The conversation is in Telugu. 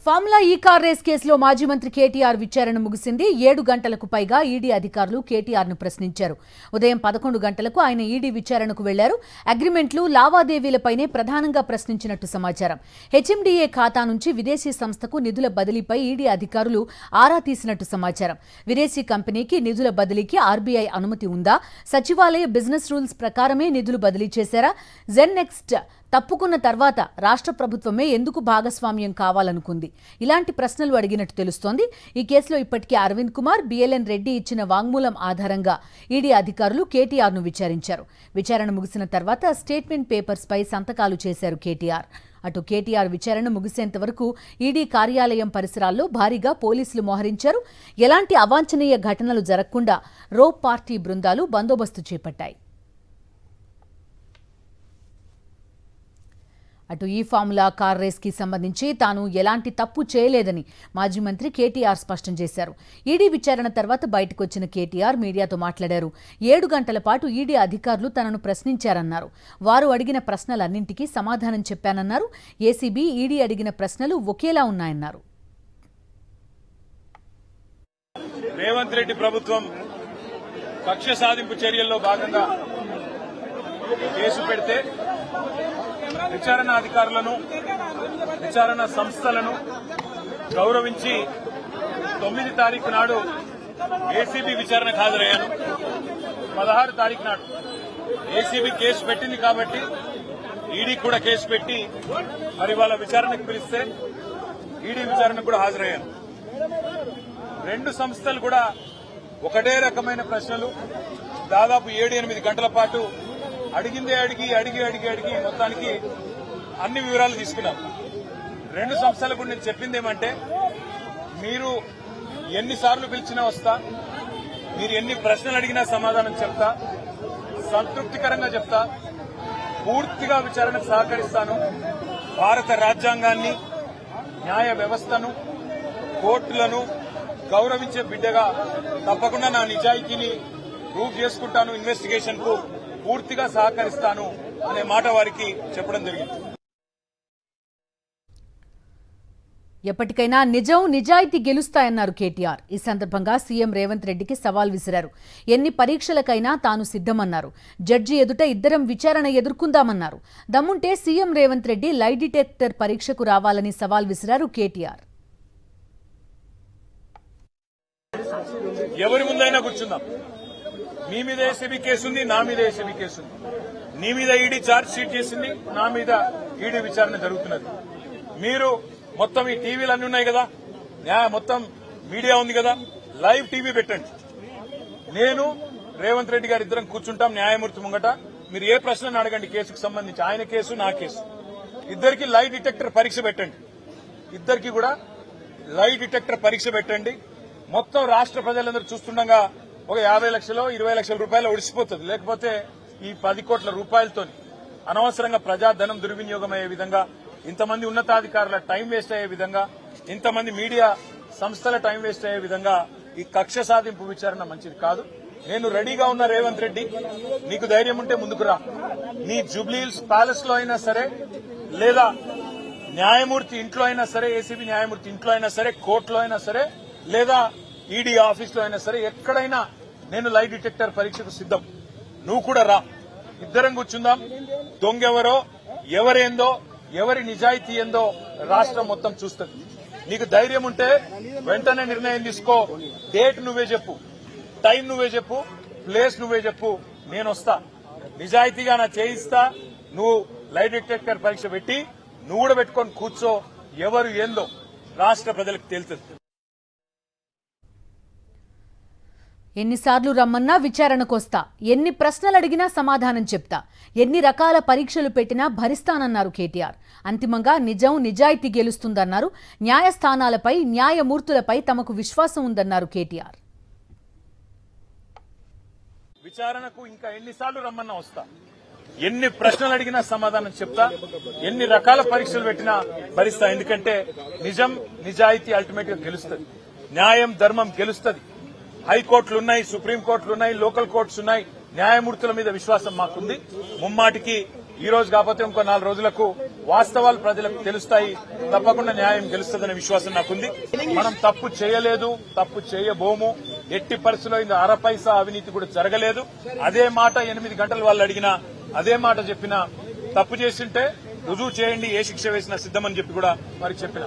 ఫార్ములా ఈ కార్ రేస్ కేసులో మాజీ మంత్రి కేటీఆర్ విచారణ ముగిసింది. 7 గంటలకు పైగా ఈడీ అధికారులు కేటీఆర్ను ప్రశ్నించారు. ఉదయం 11 గంటలకు ఆయన ఈడీ విచారణకు వెళ్లారు. అగ్రిమెంట్లు, లావాదేవీలపైనే ప్రధానంగా ప్రశ్నించినట్టు సమాచారం. హెచ్ఎండిఏ ఖాతా నుంచి విదేశీ సంస్థకు నిధుల బదిలీపై ఈడీ అధికారులు ఆరా తీసినట్టు సమాచారం. విదేశీ కంపెనీకి నిధుల బదిలీకి ఆర్బీఐ అనుమతి ఉందా? సచివాలయ బిజినెస్ రూల్స్ ప్రకారమే నిధులు బదిలీ చేశారా? జెన్నెక్స్ట్ తప్పుకున్న తర్వాత రాష్ట్ర ప్రభుత్వమే ఎందుకు భాగస్వామ్యం కావాలనుకుంది? ఇలాంటి ప్రశ్నలు అడిగినట్టు తెలుస్తోంది. ఈ కేసులో ఇప్పటికే అరవింద్ కుమార్, బిఎల్ఎన్ రెడ్డి ఇచ్చిన వాంగ్మూలం ఆధారంగా ఈడీ అధికారులు కేటీఆర్ను విచారించారు. విచారణ ముగిసిన తర్వాత స్టేట్మెంట్ పేపర్స్ పై సంతకాలు చేశారు కేటీఆర్. అటు కేటీఆర్ విచారణ ముగిసేంత వరకు ఈడీ కార్యాలయం పరిసరాల్లో భారీగా పోలీసులు మోహరించారు. ఎలాంటి అవాంఛనీయ ఘటనలు జరగకుండా రోప్ పార్టీ బృందాలు బందోబస్తు చేపట్టాయి. అటు ఈ ఫార్ములా కార్ రేస్ కి సంబంధించి తాను ఎలాంటి తప్పు చేయలేదని మాజీ మంత్రి కేటీఆర్ స్పష్టం చేశారు. ఈడీ విచారణ తర్వాత బయటకు వచ్చిన కేటీఆర్ మీడియాతో మాట్లాడారు. 7 గంటల పాటు ఈడీ అధికారులు తనను ప్రశ్నించారన్నారు. వారు అడిగిన ప్రశ్నలన్నింటికీ సమాధానం చెప్పానన్నారు. ఏసీబీ, ఈడీ అడిగిన ప్రశ్నలు ఒకేలా ఉన్నాయన్నారు. రేవంత్ రెడ్డి ప్రభుత్వం కక్ష సాధింపు చర్యల్లో భాగంగా కేసు పెడితే విచారణ అధికారులను, విచారణ సంస్థలను గౌరవించి 9 తారీఖు నాడు ఏసీబీ విచారణకు హాజరయ్యాను. 16 తారీఖు నాడు ఏసీబీ కేసు పెట్టింది కాబట్టి ఈడీ కూడా కేసు పెట్టి మరి వాళ్ళ విచారణకు పిలిస్తే ఈడీ విచారణకు కూడా హాజరయ్యాను. 2 సంస్థలు కూడా ఒకటే రకమైన ప్రశ్నలు దాదాపు 7-8 గంటల పాటు అడిగిందే అడిగి మొత్తానికి అన్ని వివరాలు తీసుకున్నాం. 2 సంస్థలకు నేను చెప్పింది ఏమంటే, మీరు ఎన్నిసార్లు పిలిచినా వస్తా, మీరు ఎన్ని ప్రశ్నలు అడిగినా సమాధానం చెప్తా, సంతృప్తికరంగా చెప్తా, పూర్తిగా విచారణకు సహకరిస్తాను. భారత రాజ్యాంగాన్ని, న్యాయ వ్యవస్థను, కోర్టులను గౌరవించే బిడ్డగా తప్పకుండా నా నిజాయితీని ప్రూవ్ చేసుకుంటాను, ఇన్వెస్టిగేషన్ కు పూర్తిగా సహకరిస్తాను అనే మాట వారికి చెప్పడం జరిగింది. ఎప్పటికైనా నిజం, నిజాయితీ గెలుస్తాయన్నారు కేటీఆర్. ఈ సందర్భంగా సీఎం రేవంత్ రెడ్డికి సవాల్ విసిరారు. ఎన్ని పరీక్షలకైనా తాను సిద్ధమన్నారు. జడ్జి ఎదుట ఇద్దరం విచారణ ఎదుర్కొందామన్నారు. దమ్ముంటే CM Revanth Reddy lie detector పరీక్షకు రావాలని సవాల్ విసిరారు కేటీఆర్. ఎవరి ముందైనా కూర్చుందాం. మీ మీద ఏసీబీ కేసు ఉంది, నా మీద ఏసీబీ కేసు ఉంది. నీ మీద ఈడీ ఛార్జ్ షీట్ చేసింది, నా మీద ఈడీ విచారణ జరుగుతున్నది. మీరు మొత్తం ఈ టీవీలు అన్ని ఉన్నాయి కదా, మొత్తం మీడియా ఉంది కదా, లైవ్ టీవీ పెట్టండి. నేను రేవంత్ రెడ్డి గారు ఇద్దరం కూర్చుంటాం న్యాయమూర్తి ముంగట. మీరు ఏ ప్రశ్నను అడగండి కేసుకు సంబంధించి, ఆయన కేసు, నా కేసు. ఇద్దరికి లై డిటెక్టర్ పరీక్ష పెట్టండి. ఇద్దరికి కూడా లై డిటెక్టర్ పరీక్ష పెట్టండి. మొత్తం రాష్ట్ర ప్రజలందరూ చూస్తుండగా ఒక 50 లక్షలు 20 లక్షల రూపాయలు ఒడిసిపోతుంది. లేకపోతే ఈ 10 కోట్ల రూపాయలతో అనవసరంగా ప్రజాధనం దుర్వినియోగం అయ్యే విధంగా, ఇంతమంది ఉన్నతాధికారుల టైం వేస్ట్ అయ్యే విధంగా, ఇంతమంది మీడియా సంస్థల టైం వేస్ట్ అయ్యే విధంగా ఈ కక్ష సాధింపు విచారణ మంచిది కాదు. నేను రెడీగా ఉన్న రేవంత్ రెడ్డి, నీకు ధైర్యం ఉంటే ముందుకు రా. నీ జూబ్లీహిల్స్ ప్యాలెస్ లో అయినా సరే, లేదా న్యాయమూర్తి ఇంట్లో అయినా సరే, ఏసీబీ న్యాయమూర్తి ఇంట్లో అయినా సరే, కోర్టులో అయినా సరే, లేదా ఈడీ ఆఫీస్ లో అయినా సరే, ఎక్కడైనా నేను లై డిటెక్టర్ పరీక్షకు సిద్ధం. నువ్వు కూడా రా, ఇద్దరం కూర్చుందాం. దొంగెవరో, ఎవరేందో, ఎవరి నిజాయితీ ఏందో రాష్ట్రం మొత్తం చూస్తుంది. నీకు ధైర్యం ఉంటే వెంటనే నిర్ణయం తీసుకో. డేట్ నువ్వే చెప్పు, టైం నువ్వే చెప్పు, ప్లేస్ నువ్వే చెప్పు, నేను వస్తా. నిజాయితీగా నా చేయిస్తా. నువ్వు లై డిటెక్టర్ పరీక్ష పెట్టి నువ్వు కూడా పెట్టుకొని కూర్చో. ఎవరు ఏందో రాష్ట్ర ప్రజలకు తేలుతుంది. ఎన్నిసార్లు రమ్మన్నా విచారణకొస్తా, ఎన్ని ప్రశ్నలు అడిగినా సమాధానం చెప్తా, ఎన్ని రకాల పరీక్షలు పెట్టినా భరిస్తానన్నారు కేటీఆర్. అంతిమంగా నిజం, నిజాయితీ గెలుస్తుందన్నారు. న్యాయస్థానాలపై, న్యాయమూర్తులపై తమకు విశ్వాసం ఉందన్నారు కేటీఆర్. విచారణకు ఇంకా ఎన్నిసార్లు రమ్మన్నా వస్తా, ఎన్ని ప్రశ్నలు అడిగినా సమాధానం చెప్తా, ఎన్ని రకాల పరీక్షలు పెట్టినా భరిస్తా. ఎందుకంటే నిజం, నిజాయితీ అల్టిమేట్ గా గెలుస్తుంది. న్యాయం, ధర్మం గెలుస్తుంది. హైకోర్టులున్నాయి, సుప్రీంకోర్టులున్నాయి, లోకల్ కోర్ట్స్ ఉన్నాయి. న్యాయమూర్తుల మీద విశ్వాసం మాకుంది. ముమ్మాటికి ఈ రోజు కాకపోతే ఇంకో 4 రోజులకు వాస్తవాలు ప్రజలకు తెలుస్తాయి. తప్పకుండా న్యాయం గెలుస్తుందనే విశ్వాసం నాకుంది. మనం తప్పు చేయలేదు, తప్పు చేయబోము. ఎట్టి పరిస్థితుల్లో ఇంత అరపైసా అవినీతి కూడా జరగలేదు. అదే మాట 8 గంటలు వాళ్ళు అడిగినా, అదే మాట చెప్పినా, తప్పు చేసింటే రుజువు చేయండి, ఏ శిక్ష వేసినా సిద్దమని చెప్పి కూడా వారికి చెప్పిన.